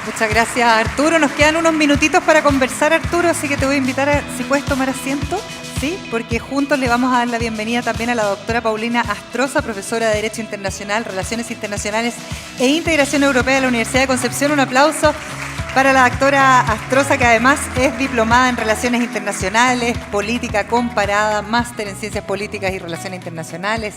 Muchas gracias, Arturo. Nos quedan unos minutitos para conversar, Arturo, así que te voy a invitar a, si puedes tomar asiento, ¿sí? Porque juntos le vamos a dar la bienvenida también a la doctora Paulina Astroza, profesora de Derecho Internacional, Relaciones Internacionales e Integración Europea de la Universidad de Concepción. Un aplauso para la doctora Astroza, que además es diplomada en Relaciones Internacionales, Política Comparada, máster en Ciencias Políticas y Relaciones Internacionales.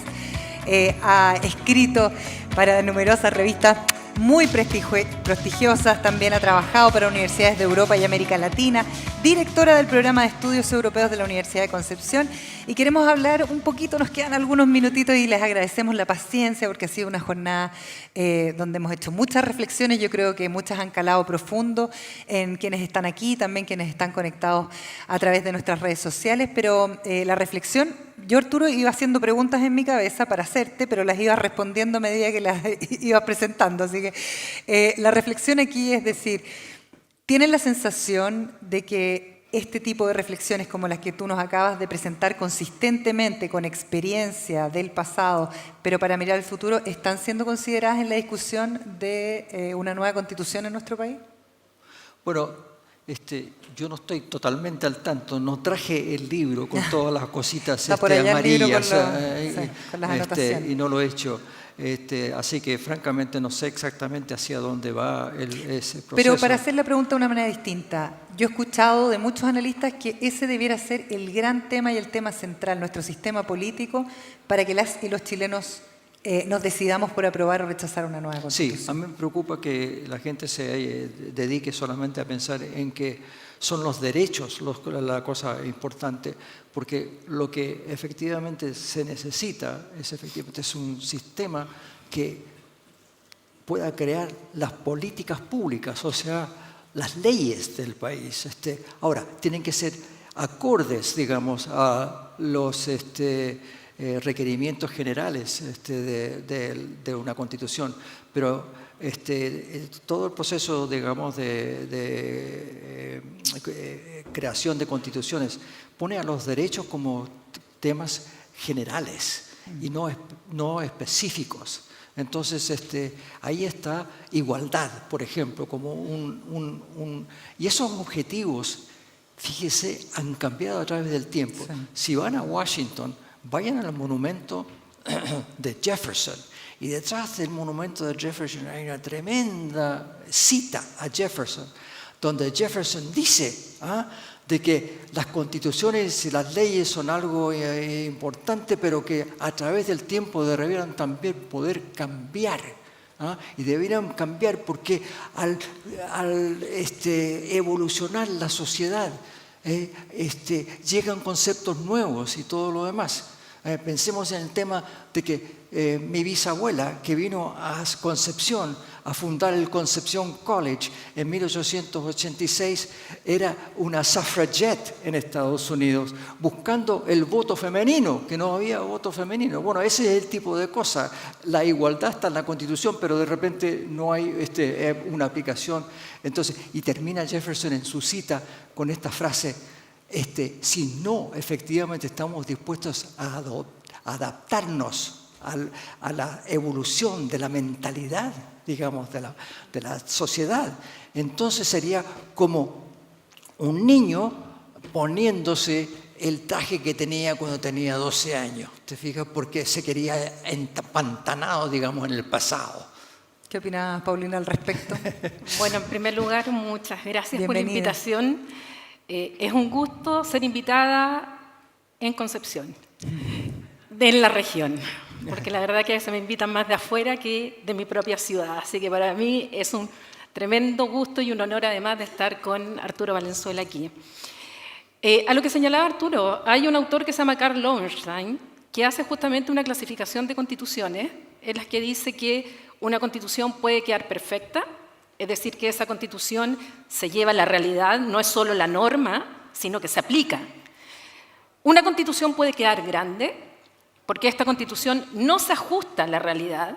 Ha escrito para numerosas revistas muy prestigiosas, también ha trabajado para universidades de Europa y América Latina, directora del Programa de Estudios Europeos de la Universidad de Concepción. Y queremos hablar un poquito, nos quedan algunos minutitos y les agradecemos la paciencia porque ha sido una jornada donde hemos hecho muchas reflexiones. Yo creo que muchas han calado profundo en quienes están aquí, también quienes están conectados a través de nuestras redes sociales, pero la reflexión, yo, Arturo, iba haciendo preguntas en mi cabeza para hacerte, pero las iba respondiendo a medida que las iba presentando. Así que la reflexión aquí es decir, ¿tienen la sensación de que este tipo de reflexiones como las que tú nos acabas de presentar consistentemente, con experiencia del pasado, pero para mirar el futuro, están siendo consideradas en la discusión de una nueva constitución en nuestro país? Bueno, yo no estoy totalmente al tanto, no traje el libro con todas las cositas amarillas con las anotaciones. Y no lo he hecho. Así que francamente no sé exactamente hacia dónde va ese proceso. Pero para hacer la pregunta de una manera distinta, yo he escuchado de muchos analistas que ese debiera ser el gran tema y el tema central, nuestro sistema político, para que las y los chilenos nos decidamos por aprobar o rechazar una nueva constitución. Sí, a mí me preocupa que la gente se dedique solamente a pensar en que son los derechos la cosa importante, porque lo que efectivamente se necesita es un sistema que pueda crear las políticas públicas, o sea, las leyes del país. Ahora, tienen que ser acordes, digamos, a los requerimientos generales de una constitución, pero todo el proceso, digamos, de creación de constituciones pone a los derechos como temas generales y no específicos. Entonces, ahí está igualdad, por ejemplo, como y esos objetivos, fíjese, han cambiado a través del tiempo. Sí. Si van a Washington, vayan al monumento de Jefferson. Y detrás del monumento de Jefferson hay una tremenda cita a Jefferson, donde Jefferson dice de que las constituciones y las leyes son algo importante, pero que a través del tiempo deberían también poder cambiar. Y deberían cambiar porque al evolucionar la sociedad, llegan conceptos nuevos y todo lo demás. Pensemos en el tema de que mi bisabuela, que vino a Concepción a fundar el Concepción College en 1886, era una suffragette en Estados Unidos, buscando el voto femenino, que no había voto femenino. Bueno, ese es el tipo de cosa. La igualdad está en la Constitución, pero de repente no hay una aplicación. Entonces, y termina Jefferson en su cita con esta frase: si no efectivamente estamos dispuestos a adaptarnos a la evolución de la mentalidad, digamos, de la sociedad, entonces sería como un niño poniéndose el traje que tenía cuando tenía 12 años. ¿Te fijas? Porque se quería empantanado, digamos, en el pasado. ¿Qué opinas, Paulina, al respecto? Bueno, en primer lugar, muchas gracias Bienvenida. por la invitación. Es un gusto ser invitada en Concepción, de la región, porque la verdad que se me invitan más de afuera que de mi propia ciudad. Así que para mí es un tremendo gusto y un honor además de estar con Arturo Valenzuela aquí. A lo que señalaba Arturo, hay un autor que se llama Karl Lowenstein que hace justamente una clasificación de constituciones en las que dice que una constitución puede quedar perfecta, es decir, que esa constitución se lleva a la realidad, no es solo la norma, sino que se aplica. Una constitución puede quedar grande, porque esta constitución no se ajusta a la realidad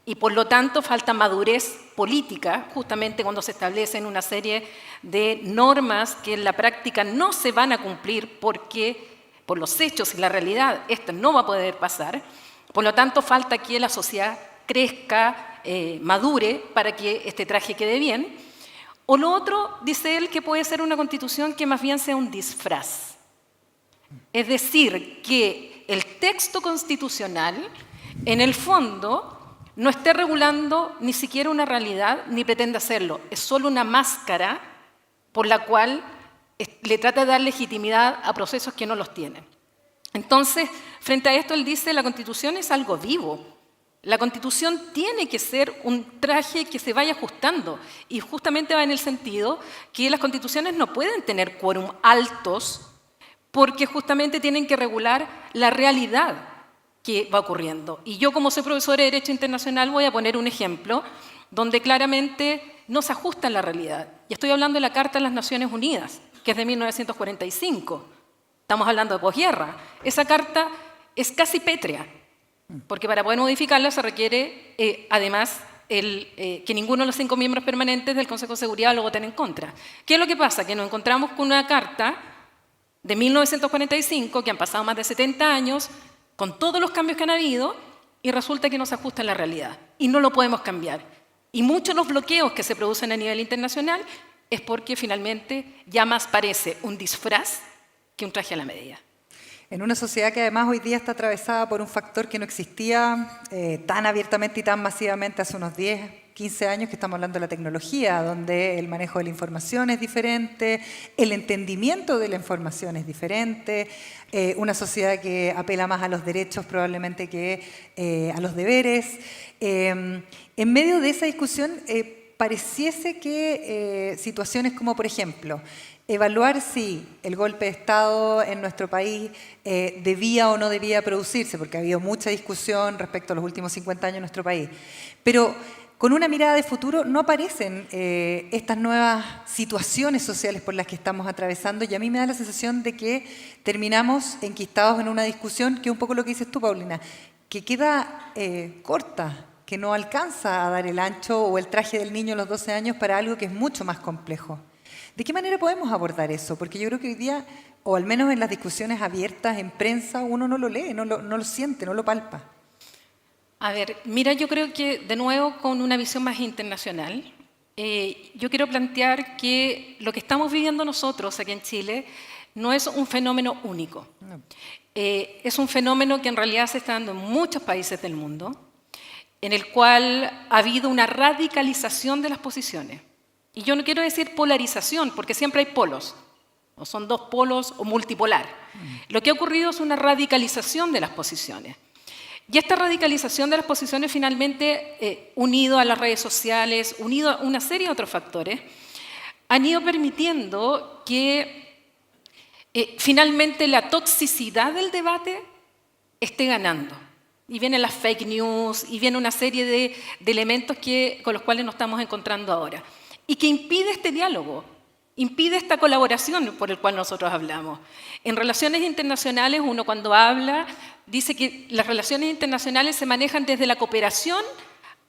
y por lo tanto falta madurez política, justamente cuando se establecen una serie de normas que en la práctica no se van a cumplir porque por los hechos y la realidad esto no va a poder pasar. Por lo tanto falta que la sociedad crezca, madure para que este traje quede bien. O lo otro, dice él, que puede ser una constitución que más bien sea un disfraz. Es decir, que el texto constitucional, en el fondo, no esté regulando ni siquiera una realidad, ni pretende hacerlo. Es solo una máscara por la cual le trata de dar legitimidad a procesos que no los tienen. Entonces, frente a esto, él dice, la Constitución es algo vivo. La Constitución tiene que ser un traje que se vaya ajustando. Y justamente va en el sentido que las constituciones no pueden tener quórum altos porque justamente tienen que regular la realidad que va ocurriendo. Y yo, como soy profesora de Derecho Internacional, voy a poner un ejemplo donde claramente no se ajusta en la realidad. Y estoy hablando de la Carta de las Naciones Unidas, que es de 1945. Estamos hablando de posguerra. Esa carta es casi pétrea, porque para poder modificarla se requiere, además, que ninguno de los 5 miembros permanentes del Consejo de Seguridad lo voten en contra. ¿Qué es lo que pasa? Que nos encontramos con una carta de 1945, que han pasado más de 70 años, con todos los cambios que han habido, y resulta que no se ajusta a la realidad. Y no lo podemos cambiar. Y muchos de los bloqueos que se producen a nivel internacional es porque finalmente ya más parece un disfraz que un traje a la medida. En una sociedad que además hoy día está atravesada por un factor que no existía tan abiertamente y tan masivamente hace unos 10, 15 años, que estamos hablando de la tecnología, donde el manejo de la información es diferente, el entendimiento de la información es diferente, una sociedad que apela más a los derechos probablemente que a los deberes. En medio de esa discusión pareciese que situaciones como, por ejemplo, evaluar si el golpe de Estado en nuestro país debía o no debía producirse, porque ha habido mucha discusión respecto a los últimos 50 años en nuestro país. Pero con una mirada de futuro no aparecen estas nuevas situaciones sociales por las que estamos atravesando, y a mí me da la sensación de que terminamos enquistados en una discusión que es un poco lo que dices tú, Paulina, que queda corta, que no alcanza a dar el ancho o el traje del niño a los 12 años para algo que es mucho más complejo. ¿De qué manera podemos abordar eso? Porque yo creo que hoy día, o al menos en las discusiones abiertas en prensa, uno no lo lee, no lo siente, no lo palpa. A ver, mira, yo creo que de nuevo con una visión más internacional, yo quiero plantear que lo que estamos viviendo nosotros aquí en Chile no es un fenómeno único. No. Es un fenómeno que en realidad se está dando en muchos países del mundo, en el cual ha habido una radicalización de las posiciones. Y yo no quiero decir polarización, porque siempre hay polos, o son 2 polos o multipolar. Lo que ha ocurrido es una radicalización de las posiciones. Y esta radicalización de las posiciones finalmente, unido a las redes sociales, unido a una serie de otros factores, han ido permitiendo que finalmente la toxicidad del debate esté ganando. Y vienen las fake news, y viene una serie de elementos con los cuales nos estamos encontrando ahora. Y que impide este diálogo, impide esta colaboración por el cual nosotros hablamos. En relaciones internacionales, uno cuando habla, dice que las relaciones internacionales se manejan desde la cooperación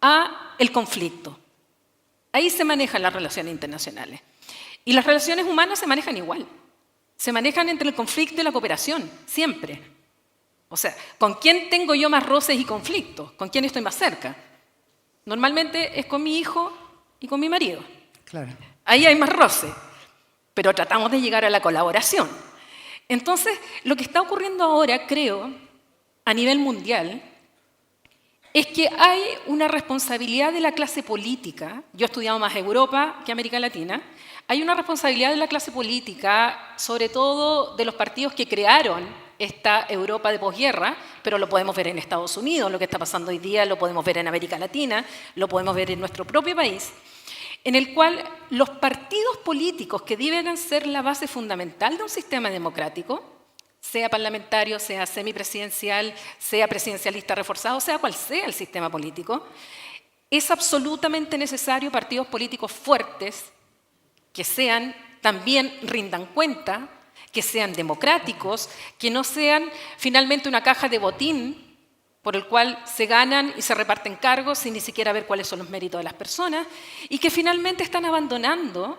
a el conflicto. Ahí se manejan las relaciones internacionales. Y las relaciones humanas se manejan igual. Se manejan entre el conflicto y la cooperación, siempre. O sea, ¿con quién tengo yo más roces y conflictos? ¿Con quién estoy más cerca? Normalmente es con mi hijo y con mi marido. Claro. Ahí hay más roce, pero tratamos de llegar a la colaboración. Entonces, lo que está ocurriendo ahora, creo, a nivel mundial, es que hay una responsabilidad de la clase política. Yo he estudiado más Europa que América Latina. Hay una responsabilidad de la clase política, sobre todo de los partidos que crearon esta Europa de posguerra, pero lo podemos ver en Estados Unidos, lo que está pasando hoy día, lo podemos ver en América Latina, lo podemos ver en nuestro propio país, en el cual los partidos políticos que deben ser la base fundamental de un sistema democrático, sea parlamentario, sea semipresidencial, sea presidencialista reforzado, sea cual sea el sistema político, es absolutamente necesario partidos políticos fuertes que también rindan cuenta, que sean democráticos, que no sean finalmente una caja de botín por el cual se ganan y se reparten cargos sin ni siquiera ver cuáles son los méritos de las personas, y que finalmente están abandonando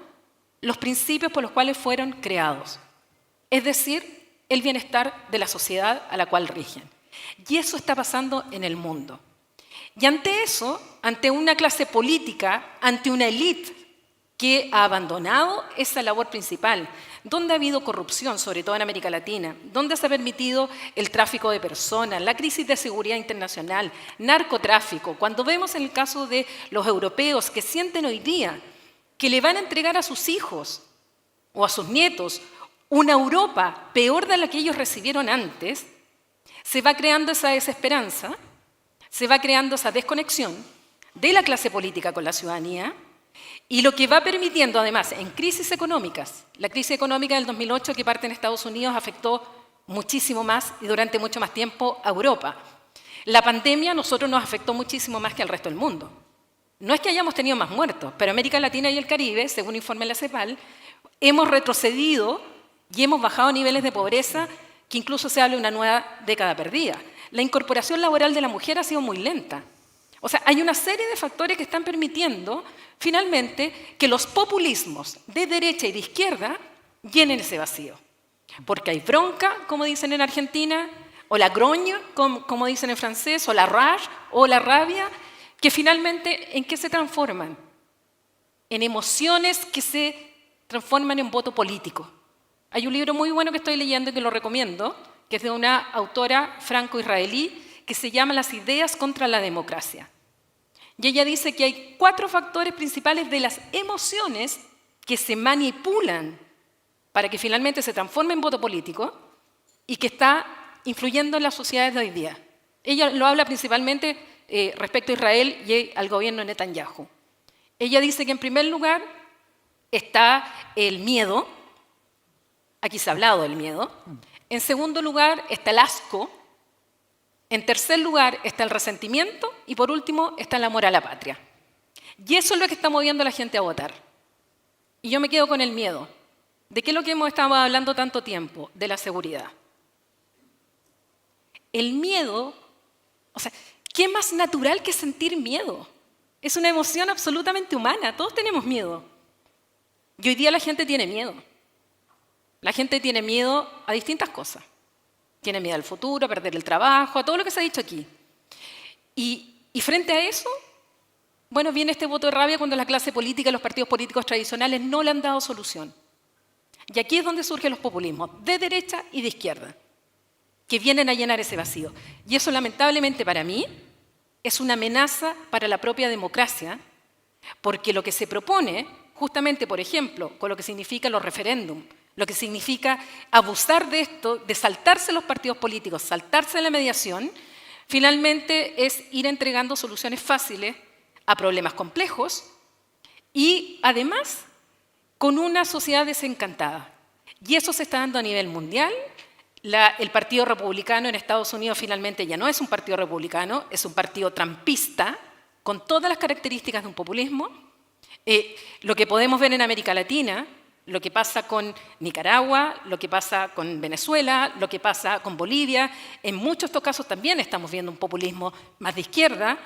los principios por los cuales fueron creados, es decir, el bienestar de la sociedad a la cual rigen. Y eso está pasando en el mundo. Y ante eso, ante una clase política, ante una élite que ha abandonado esa labor principal, donde ha habido corrupción, sobre todo en América Latina, donde se ha permitido el tráfico de personas, la crisis de seguridad internacional, narcotráfico. Cuando vemos en el caso de los europeos que sienten hoy día que le van a entregar a sus hijos o a sus nietos una Europa peor de la que ellos recibieron antes, se va creando esa desesperanza, se va creando esa desconexión de la clase política con la ciudadanía, y lo que va permitiendo, además, en crisis económicas, la crisis económica del 2008 que parte en Estados Unidos afectó muchísimo más y durante mucho más tiempo a Europa. La pandemia a nosotros nos afectó muchísimo más que al resto del mundo. No es que hayamos tenido más muertos, pero América Latina y el Caribe, según informe la CEPAL, hemos retrocedido y hemos bajado niveles de pobreza que incluso se habla de una nueva década perdida. La incorporación laboral de la mujer ha sido muy lenta. O sea, hay una serie de factores que están permitiendo, finalmente, que los populismos de derecha y de izquierda llenen ese vacío. Porque hay bronca, como dicen en Argentina, o la grogne, como dicen en francés, o la rage, o la rabia, que finalmente, ¿en qué se transforman? En emociones que se transforman en voto político. Hay un libro muy bueno que estoy leyendo y que lo recomiendo, que es de una autora franco-israelí, que se llama Las ideas contra la democracia. Y ella dice que hay 4 factores principales de las emociones que se manipulan para que finalmente se transforme en voto político y que está influyendo en las sociedades de hoy día. Ella lo habla principalmente respecto a Israel y al gobierno de Netanyahu. Ella dice que en primer lugar está el miedo, aquí se ha hablado del miedo. En segundo lugar está el asco. En tercer lugar está el resentimiento y por último está el amor a la patria. Y eso es lo que está moviendo a la gente a votar. Y yo me quedo con el miedo. ¿De qué es lo que hemos estado hablando tanto tiempo? De la seguridad. El miedo, o sea, ¿qué más natural que sentir miedo? Es una emoción absolutamente humana, todos tenemos miedo. Y hoy día la gente tiene miedo. La gente tiene miedo a distintas cosas. Tiene miedo al futuro, a perder el trabajo, a todo lo que se ha dicho aquí. Y frente a eso, bueno, viene este voto de rabia cuando la clase política y los partidos políticos tradicionales no le han dado solución. Y aquí es donde surgen los populismos, de derecha y de izquierda, que vienen a llenar ese vacío. Y eso, lamentablemente para mí, es una amenaza para la propia democracia, porque lo que se propone, justamente, por ejemplo, con lo que significan los referéndums, lo que significa abusar de esto, de saltarse los partidos políticos, saltarse la mediación, finalmente es ir entregando soluciones fáciles a problemas complejos y, además, con una sociedad desencantada. Y eso se está dando a nivel mundial. El Partido Republicano en Estados Unidos finalmente ya no es un partido republicano, es un partido trumpista, con todas las características de un populismo. Lo que podemos ver en América Latina, lo que pasa con Nicaragua, lo que pasa con Venezuela, lo que pasa con Bolivia, en muchos de estos casos también estamos viendo un populismo más de izquierda,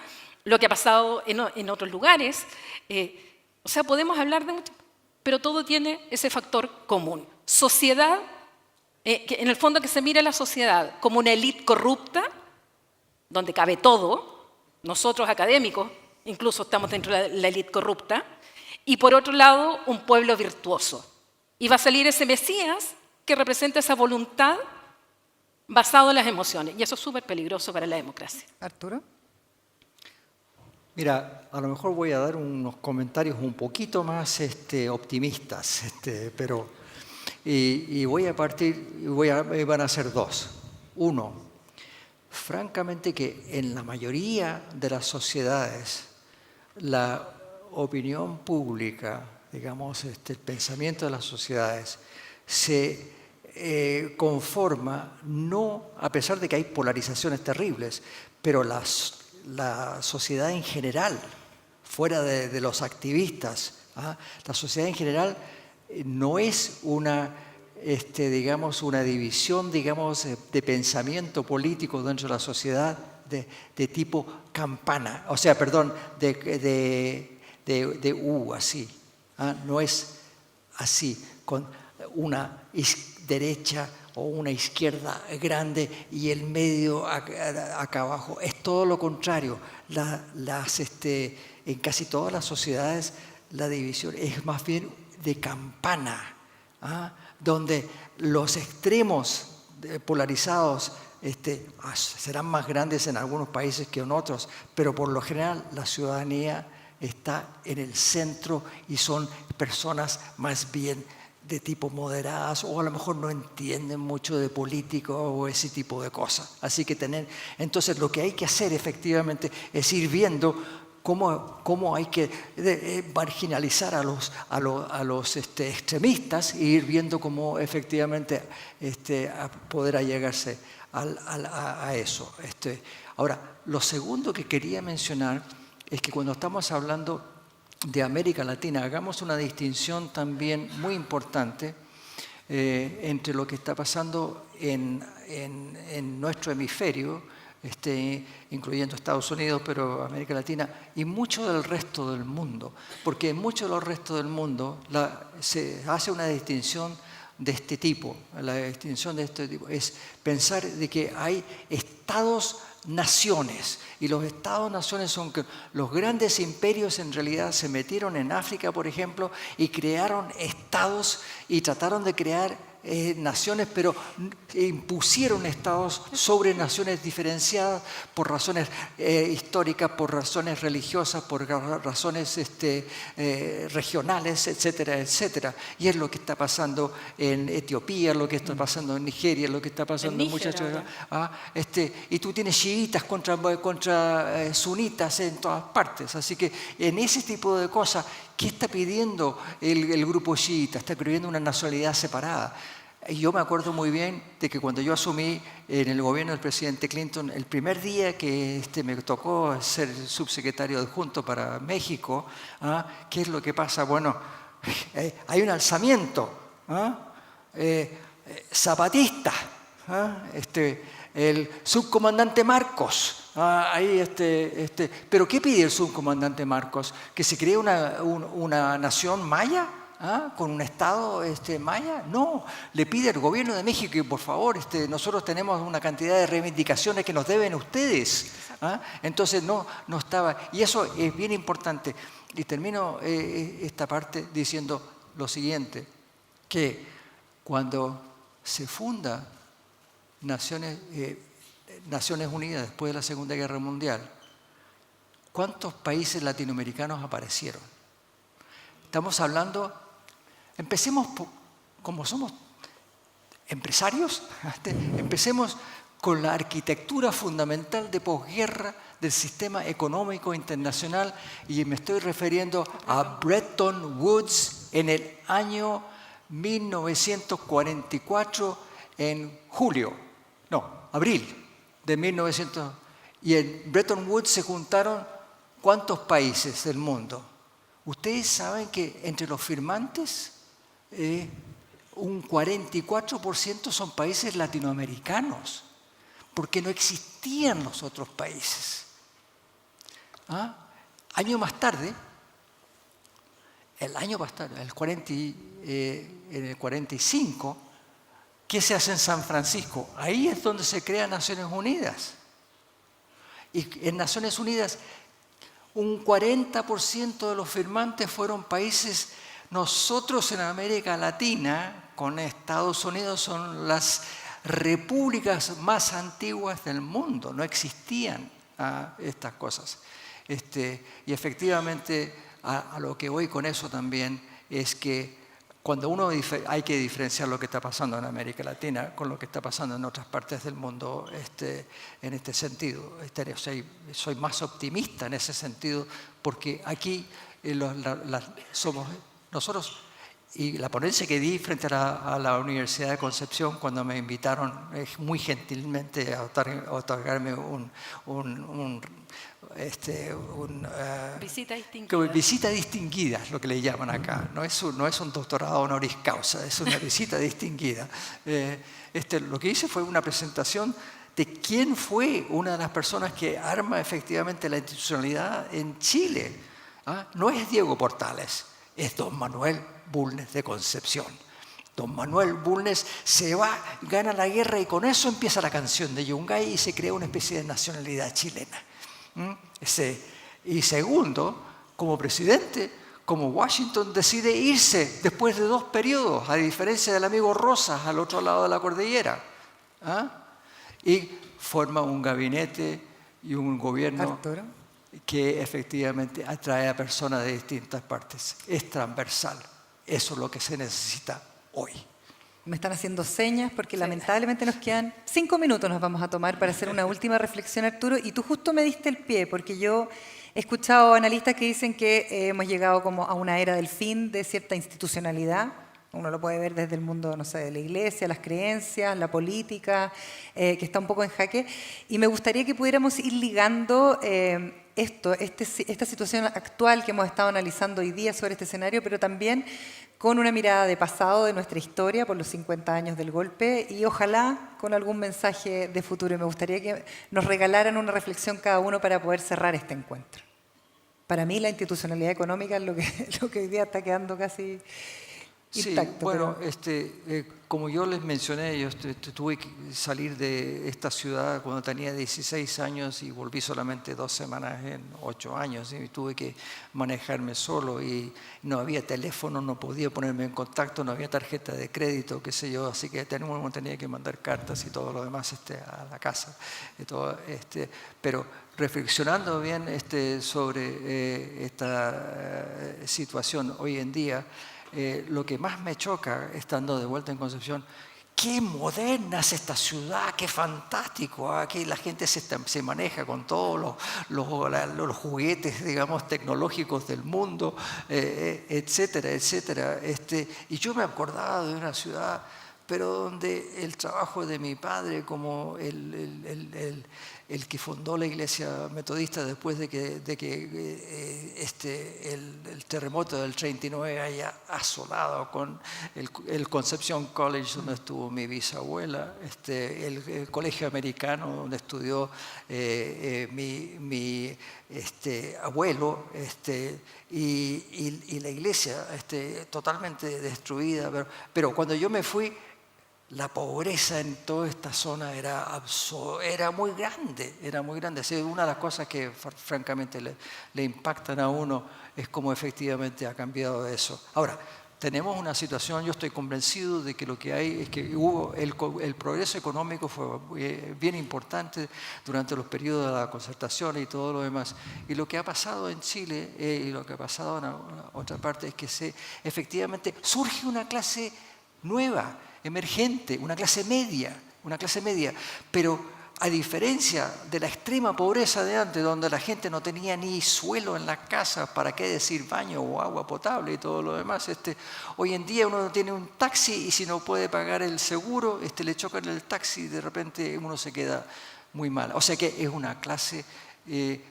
lo que ha pasado en otros lugares. O sea, podemos hablar de mucho, pero todo tiene ese factor común. Sociedad, que en el fondo que se mira la sociedad como una élite corrupta, donde cabe todo, nosotros académicos incluso estamos dentro de la élite corrupta, y por otro lado un pueblo virtuoso. Y va a salir ese Mesías que representa esa voluntad basado en las emociones, y eso es súper peligroso para la democracia. Arturo. Mira, a lo mejor voy a dar unos comentarios un poquito más optimistas, pero voy a partir, van a ser 2. Uno, francamente que en la mayoría de las sociedades la opinión pública, digamos, el pensamiento de las sociedades se conforma, no, a pesar de que hay polarizaciones terribles, pero la sociedad en general, fuera de los activistas, la sociedad en general no es una división, digamos, de pensamiento político dentro de la sociedad de tipo campana, o sea, perdón, así. No es así, con una derecha o una izquierda grande y el medio acá abajo. Es todo lo contrario. En casi todas las sociedades la división es más bien de campana, donde los extremos polarizados serán más grandes en algunos países que en otros, pero por lo general la ciudadanía está en el centro y son personas más bien de tipo moderadas o a lo mejor no entienden mucho de política o ese tipo de cosas. Así que entonces lo que hay que hacer efectivamente es ir viendo cómo hay que marginalizar a los extremistas e ir viendo cómo efectivamente poder allegarse a eso. Ahora, lo segundo que quería mencionar es que cuando estamos hablando de América Latina, hagamos una distinción también muy importante entre lo que está pasando en nuestro hemisferio, incluyendo Estados Unidos, pero América Latina, y mucho del resto del mundo. Porque en mucho del resto del mundo se hace una distinción de este tipo. La distinción de este tipo es pensar de que hay estados-naciones, y los estados-naciones son que los grandes imperios en realidad se metieron en África, por ejemplo, y crearon estados y trataron de crear naciones, pero impusieron estados sobre naciones diferenciadas por razones históricas, por razones religiosas, por razones regionales, etcétera, etcétera. Y es lo que está pasando en Etiopía, lo que está pasando en Nigeria, lo que está pasando en muchas otras. Y tú tienes chiitas contra sunitas en todas partes. Así que en ese tipo de cosas, ¿qué está pidiendo el grupo chiita? Está pidiendo una nacionalidad separada. Y yo me acuerdo muy bien de que cuando yo asumí en el gobierno del presidente Clinton, el primer día que me tocó ser subsecretario adjunto para México, ¿qué es lo que pasa? Bueno, hay un alzamiento zapatista, el subcomandante Marcos. ¿Pero qué pide el subcomandante Marcos? ¿Que se cree una nación maya? ¿Con un Estado maya? No, le pide al gobierno de México que por favor, nosotros tenemos una cantidad de reivindicaciones que nos deben ustedes. Entonces no estaba, y eso es bien importante. Y termino esta parte diciendo lo siguiente, que cuando se funda Naciones Unidas después de la Segunda Guerra Mundial, ¿cuántos países latinoamericanos aparecieron? Estamos hablando, empecemos como somos empresarios, empecemos con la arquitectura fundamental de posguerra del sistema económico internacional, y me estoy refiriendo a Bretton Woods en el año 1944, en abril de 1900. Y en Bretton Woods se juntaron ¿cuántos países del mundo? Ustedes saben que entre los firmantes un 44% son países latinoamericanos, porque no existían los otros países. Año más tarde, en el 45, ¿qué se hace en San Francisco? Ahí es donde se crean Naciones Unidas. Y en Naciones Unidas, un 40% de los firmantes fueron países. Nosotros en América Latina, con Estados Unidos, son las repúblicas más antiguas del mundo. No existían estas cosas. Y efectivamente, a lo que voy con eso también es que cuando hay que diferenciar lo que está pasando en América Latina con lo que está pasando en otras partes del mundo, en este sentido. Soy más optimista en ese sentido, porque aquí somos nosotros, y la ponencia que di frente a la Universidad de Concepción cuando me invitaron muy gentilmente a otorgarme visita distinguida, es lo que le llaman acá. No es un doctorado honoris causa, es una visita distinguida. Lo que hice fue una presentación de quién fue una de las personas que arma efectivamente la institucionalidad en Chile. No es Diego Portales, es don Manuel Bulnes de Concepción. Don Manuel Bulnes gana la guerra, y con eso empieza la canción de Yungay y se crea una especie de nacionalidad chilena. Y segundo, como presidente, como Washington decide irse después de 2 periodos, a diferencia del amigo Rosas al otro lado de la cordillera. Y forma un gabinete y un gobierno Arturo, que efectivamente atrae a personas de distintas partes. Es transversal. Eso es lo que se necesita hoy. me están haciendo señas porque lamentablemente nos quedan 5 minutos, nos vamos a tomar para hacer una última reflexión, Arturo, y tú justo me diste el pie porque yo he escuchado analistas que dicen que hemos llegado como a una era del fin de cierta institucionalidad. Uno lo puede ver desde el mundo, no sé, de la iglesia, las creencias, la política, que está un poco en jaque. Y me gustaría que pudiéramos ir ligando esta situación actual que hemos estado analizando hoy día sobre este escenario, pero también con una mirada de pasado de nuestra historia por los 50 años del golpe y ojalá con algún mensaje de futuro. Y me gustaría que nos regalaran una reflexión cada uno para poder cerrar este encuentro. Para mí la institucionalidad económica es lo que hoy día está quedando casi intacto. Sí, bueno, como yo les mencioné, yo tuve que salir de esta ciudad cuando tenía 16 años y volví solamente 2 semanas en 8 años y tuve que manejarme solo y no había teléfono, no podía ponerme en contacto, no había tarjeta de crédito, qué sé yo, así que tenía que mandar cartas y todo lo demás a la casa. Y todo, pero reflexionando bien sobre esta situación hoy en día, lo que más me choca, estando de vuelta en Concepción, qué moderna es esta ciudad, qué fantástico. Aquí la gente se maneja con todos los juguetes, digamos, tecnológicos del mundo, etcétera, etcétera. Y yo me acordaba de una ciudad, pero donde el trabajo de mi padre como el que fundó la iglesia metodista después de que el terremoto del 39 haya asolado con el Concepción College donde estuvo mi bisabuela, el colegio americano donde estudió mi abuelo, y la iglesia totalmente destruida, pero cuando yo me fui, la pobreza en toda esta zona era muy grande, Así, una de las cosas que francamente le impactan a uno es cómo efectivamente ha cambiado eso. Ahora, tenemos una situación, yo estoy convencido de que lo que hay es que el progreso económico fue bien importante durante los periodos de la concertación y todo lo demás. Y lo que ha pasado en Chile y lo que ha pasado en otra parte es que efectivamente surge una clase nueva, emergente, una clase media, pero a diferencia de la extrema pobreza de antes, donde la gente no tenía ni suelo en la casa, para qué decir baño o agua potable y todo lo demás, hoy en día uno tiene un taxi y si no puede pagar el seguro, le chocan el taxi y de repente uno se queda muy mal. O sea que es una clase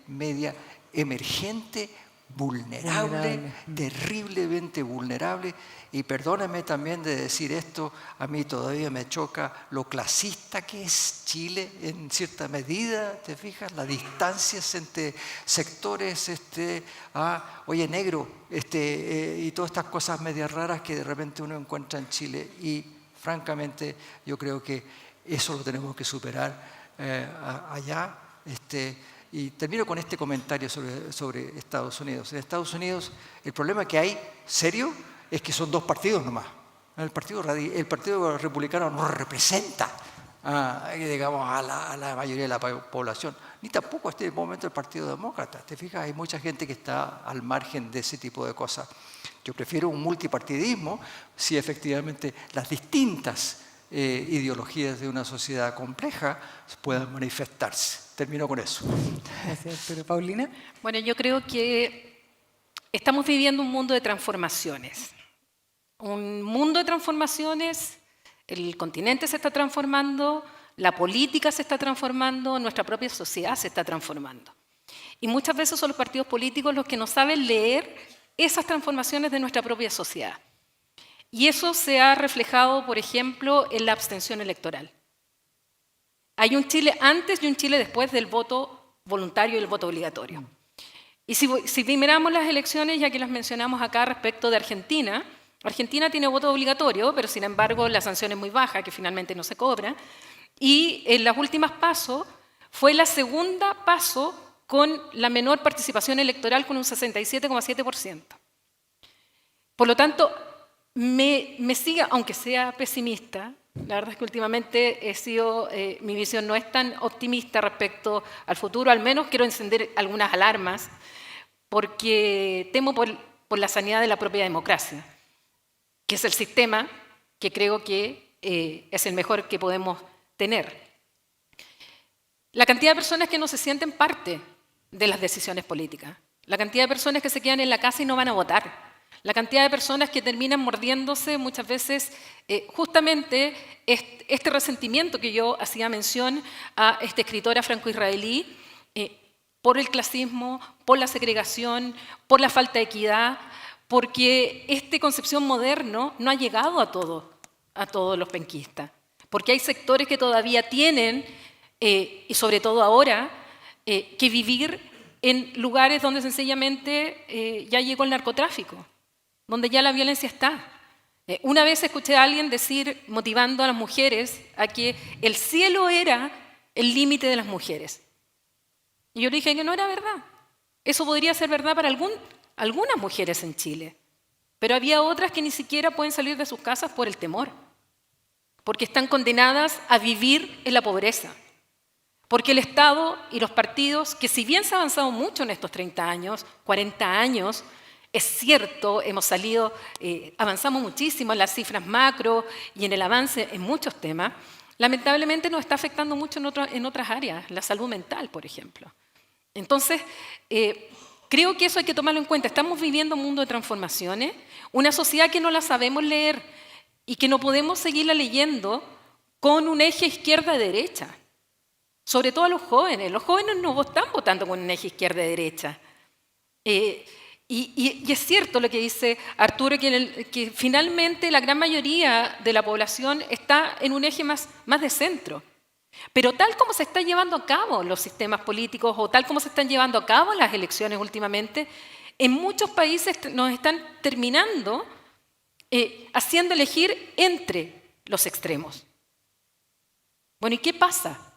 media emergente, vulnerable, terriblemente vulnerable. Y perdónenme también de decir esto, a mí todavía me choca lo clasista que es Chile en cierta medida, ¿te fijas? Las distancias entre sectores, oye, negro, y todas estas cosas medias raras que de repente uno encuentra en Chile. Y francamente yo creo que eso lo tenemos que superar allá. Y termino con este comentario sobre Estados Unidos. En Estados Unidos el problema que hay, serio, es que son 2 partidos nomás. El partido republicano no representa digamos, a la mayoría de la población, ni tampoco en este momento el Partido Demócrata. ¿Te fijas? Hay mucha gente que está al margen de ese tipo de cosas. Yo prefiero un multipartidismo si efectivamente las distintas ideologías de una sociedad compleja puedan manifestarse. Termino con eso. Gracias, pero Paulina. Bueno, yo creo que estamos viviendo un mundo de transformaciones. Un mundo de transformaciones, el continente se está transformando, la política se está transformando, nuestra propia sociedad se está transformando. Y muchas veces son los partidos políticos los que no saben leer esas transformaciones de nuestra propia sociedad. Y eso se ha reflejado, por ejemplo, en la abstención electoral. Hay un Chile antes y un Chile después del voto voluntario y el voto obligatorio. Y si miramos las elecciones, ya que las mencionamos acá respecto de Argentina, Argentina tiene voto obligatorio, pero sin embargo la sanción es muy baja, que finalmente no se cobra. Y en las últimas PASO fue la segunda PASO con la menor participación electoral, con un 67,7%. Por lo tanto, me sigue, aunque sea pesimista, la verdad es que últimamente mi visión no es tan optimista respecto al futuro, al menos quiero encender algunas alarmas, porque temo por la sanidad de la propia democracia, que es el sistema que creo que es el mejor que podemos tener. La cantidad de personas que no se sienten parte de las decisiones políticas, la cantidad de personas que se quedan en la casa y no van a votar, la cantidad de personas que terminan mordiéndose muchas veces justamente este resentimiento que yo hacía mención a esta escritora franco-israelí por el clasismo, por la segregación, por la falta de equidad, porque esta concepción moderna no ha llegado a todos los penquistas, porque hay sectores que todavía tienen, y sobre todo ahora, que vivir en lugares donde sencillamente ya llegó el narcotráfico, donde ya la violencia está. Una vez escuché a alguien decir, motivando a las mujeres, a que el cielo era el límite de las mujeres. Y yo le dije que no era verdad. Eso podría ser verdad para algunas mujeres en Chile, pero había otras que ni siquiera pueden salir de sus casas por el temor, porque están condenadas a vivir en la pobreza, porque el Estado y los partidos, que si bien se ha avanzado mucho en estos 30 años, 40 años, es cierto, avanzamos muchísimo en las cifras macro y en el avance en muchos temas, lamentablemente nos está afectando mucho en otras áreas, la salud mental, por ejemplo. Entonces, creo que eso hay que tomarlo en cuenta. Estamos viviendo un mundo de transformaciones, una sociedad que no la sabemos leer y que no podemos seguirla leyendo con un eje izquierda-derecha. Sobre todo a los jóvenes. Los jóvenes no están votando con un eje izquierda-derecha. Y es cierto lo que dice Arturo, que finalmente la gran mayoría de la población está en un eje más de centro. Pero tal como se están llevando a cabo los sistemas políticos o tal como se están llevando a cabo las elecciones últimamente, en muchos países nos están terminando haciendo elegir entre los extremos. Bueno, ¿y qué pasa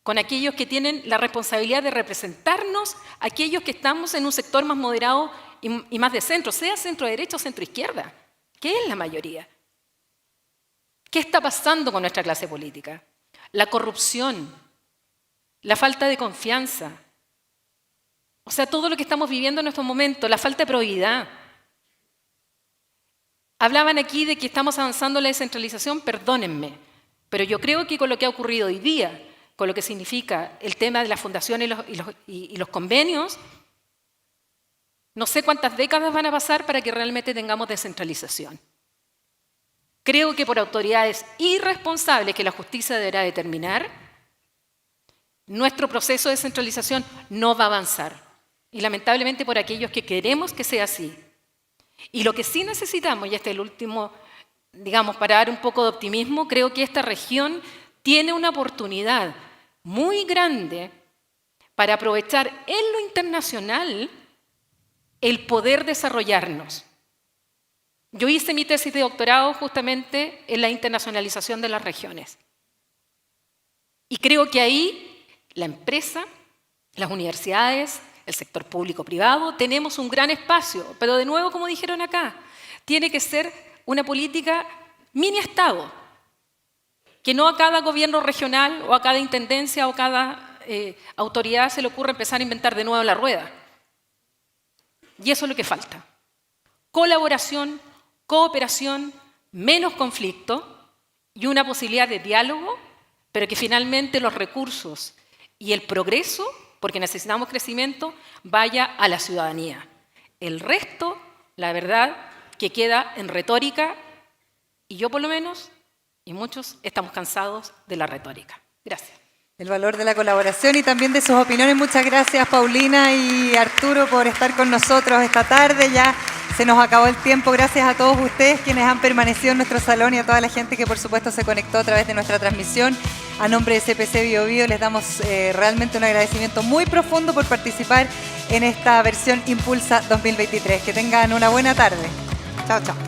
con aquellos que tienen la responsabilidad de representarnos, aquellos que estamos en un sector más moderado y más de centro, sea centro-derecha o centro-izquierda? ¿Qué es la mayoría? ¿Qué está pasando con nuestra clase política? La corrupción, la falta de confianza, o sea, todo lo que estamos viviendo en estos momentos, la falta de probidad. Hablaban aquí de que estamos avanzando en la descentralización, perdónenme, pero yo creo que con lo que ha ocurrido hoy día, con lo que significa el tema de las fundaciones y los convenios, no sé cuántas décadas van a pasar para que realmente tengamos descentralización. Creo que por autoridades irresponsables que la justicia deberá determinar, nuestro proceso de descentralización no va a avanzar. Y lamentablemente por aquellos que queremos que sea así. Y lo que sí necesitamos, y este es el último, digamos, para dar un poco de optimismo, creo que esta región tiene una oportunidad muy grande para aprovechar en lo internacional el poder desarrollarnos. Yo hice mi tesis de doctorado justamente en la internacionalización de las regiones. Y creo que ahí la empresa, las universidades, el sector público-privado, tenemos un gran espacio. Pero de nuevo, como dijeron acá, tiene que ser una política mini-estado, que no a cada gobierno regional o a cada intendencia o cada autoridad se le ocurre empezar a inventar de nuevo la rueda. Y eso es lo que falta. Colaboración, cooperación, menos conflicto y una posibilidad de diálogo, pero que finalmente los recursos y el progreso, porque necesitamos crecimiento, vaya a la ciudadanía. El resto, la verdad, que queda en retórica, y yo por lo menos, y muchos, estamos cansados de la retórica. Gracias. El valor de la colaboración y también de sus opiniones. Muchas gracias, Paulina y Arturo, por estar con nosotros esta tarde. Ya se nos acabó el tiempo. Gracias a todos ustedes quienes han permanecido en nuestro salón y a toda la gente que por supuesto se conectó a través de nuestra transmisión. A nombre de CPC Bio Bio les damos realmente un agradecimiento muy profundo por participar en esta versión Impulsa 2023. Que tengan una buena tarde. Chao, chao.